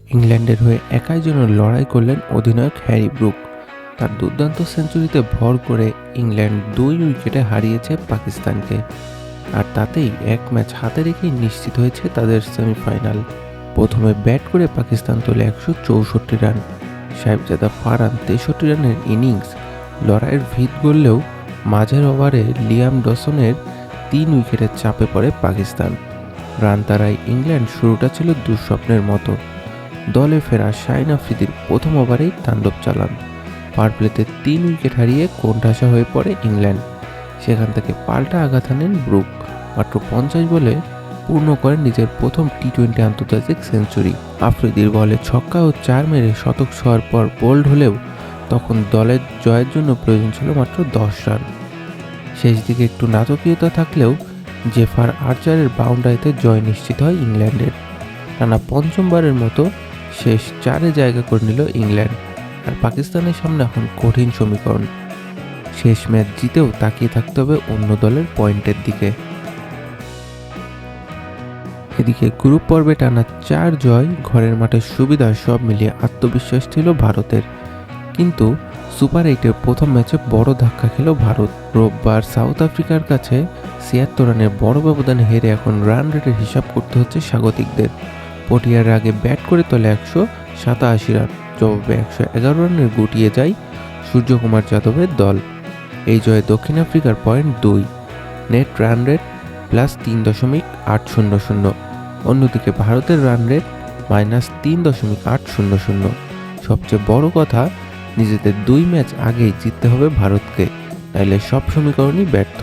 ইংল্যান্ডের হয়ে একাই যেন লড়াই করলেন অধিনায়ক হ্যারি ব্রুক। তার দুর্দান্ত সেঞ্চুরিতে ভর করে ইংল্যান্ড ২ উইকেটে হারিয়েছে পাকিস্তানকে, আর তাতেই এক ম্যাচ হাতে রেখেই নিশ্চিত হয়েছে তাদের সেমিফাইনাল। প্রথমে ব্যাট করে পাকিস্তান তোলে ১৬৪ রান। সাহেবজাদা ফারহান ৬৩ রানের ইনিংস লড়াইয়ের ভিত গড়লেও মাঝের ওভারে লিয়াম ডসনের ৩ উইকেটের চাপে পড়ে পাকিস্তান। রান তাড়ায় ইংল্যান্ড শুরুটা ছিল দুঃস্বপ্নের মতো। দলে ফেরা শাহিন আফ্রিদির প্রথম ওভারেই তাণ্ডব চালান। পাওয়ার প্লেতে ৩ উইকেট হারিয়ে কোণঠাসা হয়ে পড়ে ইংল্যান্ড। সেখান থেকে পাল্টা আঘাত হানেন ব্রুক। মাত্র ৫০ বলে পূর্ণ করেন নিজের প্রথম টি-২০ আন্তর্জাতিক সেঞ্চুরি। আফ্রিদির বলে ছক্কা ও ৪ মেরে শতক ছোঁয়ার পর বোল্ড হলেও তখন দলের জয়ের জন্য প্রয়োজন ছিল মাত্র ১০ রান। শেষ দিকে একটু নাটকীয়তা থাকলেও জেফার আর্চারের বাউন্ডারিতে জয় নিশ্চিত হয় ইংল্যান্ডের। টানা পঞ্চমবারের মতো শেষ ৪-এ জায়গা করে নিল ইংল্যান্ড। আর পাকিস্তানের সামনে এখন কঠিন সমীকরণ। শেষ ম্যাচ জিতেও তাকিয়ে থাকতে হবে অন্য দলের পয়েন্টের দিকে। এদিকে গ্রুপ পর্বে টানা ৪ জয়, ঘরের মাঠের সুবিধা সব মিলিয়ে আত্মবিশ্বাস ছিল ভারতের। কিন্তু সুপার ৮-এর প্রথম ম্যাচে বড় ধাক্কা খেল ভারত। রোববার সাউথ আফ্রিকার কাছে ৭৬ রানের বড় ব্যবধানে হেরে এখন রান রেটের হিসাব করতে হচ্ছে স্বাগতিকদের। পটিয়ার আগে ব্যাট করে তোলে ১৮৭ রান, জবাবে ১১১ রানের গুটিয়ে যায় সূর্যকুমার যাদবের দল। এই জয়ে দক্ষিণ আফ্রিকার পয়েন্ট ২, নেট রান রেট +৩.৮০০। অন্যদিকে ভারতের রান রেট -৩.৮০০। সবচেয়ে বড় কথা, নিজেদের ২ ম্যাচ আগেই জিততে হবে ভারতকে, নাইলে সব সমীকরণই ব্যর্থ।